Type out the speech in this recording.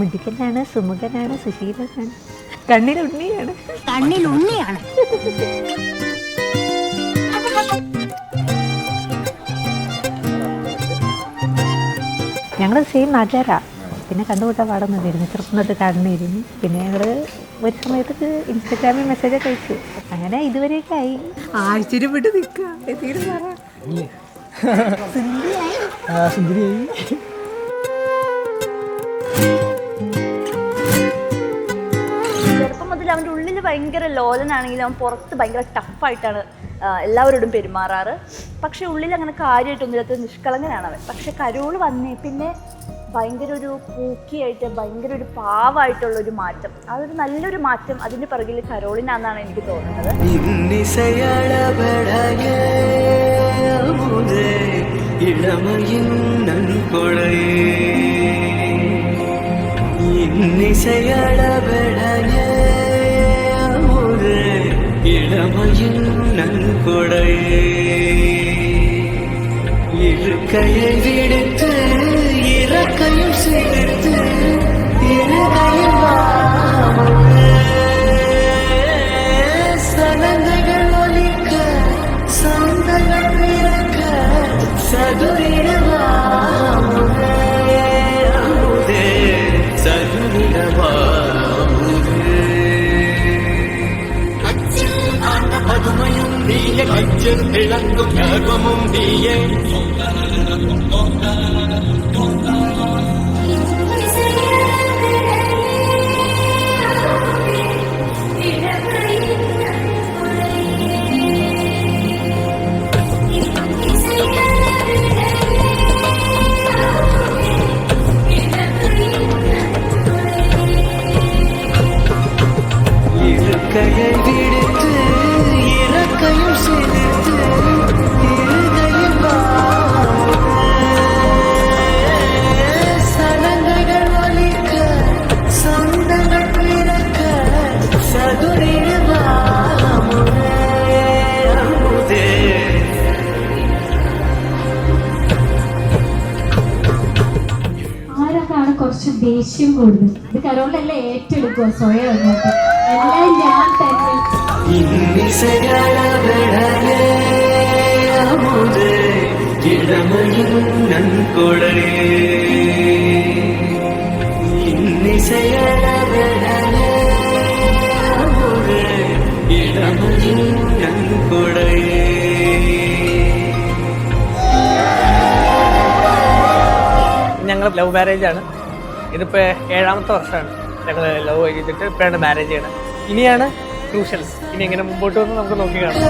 മിടുക്കനാണ്, സുമുഖനാണ്, സുശീലനാണ്, കണ്ണിലുണ്ണിയാണ്. ഞങ്ങൾ സെയിം നാട്ടുകാരാ. പിന്നെ കണ്ടുകൂട്ടാൻ പാടൊന്നുമില്ലായിരുന്നു, ചെറുപ്പം തൊട്ട് കാണുന്നിരുന്നു. പിന്നെ ഞങ്ങൾ ഒരു സമയത്തൊക്കെ ഇൻസ്റ്റഗ്രാമിൽ മെസ്സേജൊക്കെ അയച്ചു. അങ്ങനെ ഇതുവരെയൊക്കെ ആയി. ആശ്ചര്യപ്പെട്ട് നിൽക്കുക. ചെറുപ്പം മുതൽ അവൻ്റെ ഉള്ളിൽ ഭയങ്കര ലോലനാണെങ്കിലും അവൻ പുറത്ത് ഭയങ്കര ടഫായിട്ടാണ് എല്ലാവരോടും പെരുമാറാറ്. പക്ഷെ ഉള്ളിൽ അങ്ങനെ കാര്യമായിട്ടൊന്നുമില്ലാത്ത നിഷ്കളങ്കനാണ് അവൻ. പക്ഷെ കരോൾ വന്നേ പിന്നെ ഭയങ്കര ഒരു പൂക്കിയായിട്ട് ഭയങ്കര ഒരു പാവായിട്ടുള്ളൊരു മാറ്റം, അതൊരു നല്ലൊരു മാറ്റം. അതിൻ്റെ പിറകിൽ കരോളിനാണെന്നാണ് എനിക്ക് തോന്നുന്നത്. இருக்கையை விடுத்து இறக்கையும் சேர்த்து இருகையில் சனந்தைகள் ஒலிக்க சந்தங்கள் பிறக்க சதுரிடவாமுதே சதுரிடவாமுதே ஆண்ட பதுமையும் நீய கச்சல் விளங்கும் கர்வமும் நீயே இருக்கையை விடுத்து இறக்கையும் சேர்த்து இருகையில் சனங்கள் ஒலிக்க சந்தங்கள் பிறக்க சதுரிடவாமுதே ആരൊക്കെയാണ് കുറച്ച് ദേഷ്യം കൂടുതൽ? ഇത് കരോളെല്ലാം ഏറ്റെടുക്കുക സ്വയം അങ്ങോട്ട്. എല്ലാം ഞാൻ തന്നെ. இளமையின் நன்கொடரே இளமையின் நன்கொடரே. ഞങ്ങൾ ലവ് മാരേജ് ആണ്. ഇതിപ്പോൾ 7ാമത്തെ വർഷമാണ് ഞങ്ങൾ ലവ് ചെയ്തിട്ട് ഇപ്പോഴാണ് മാരേജ് ചെയ്യണത്. ഇനിയാണ് ക്രൂഷ്യൽസ്. ഇനി എങ്ങനെ മുമ്പോട്ട് വന്ന് നമുക്ക് നോക്കി കാണാം.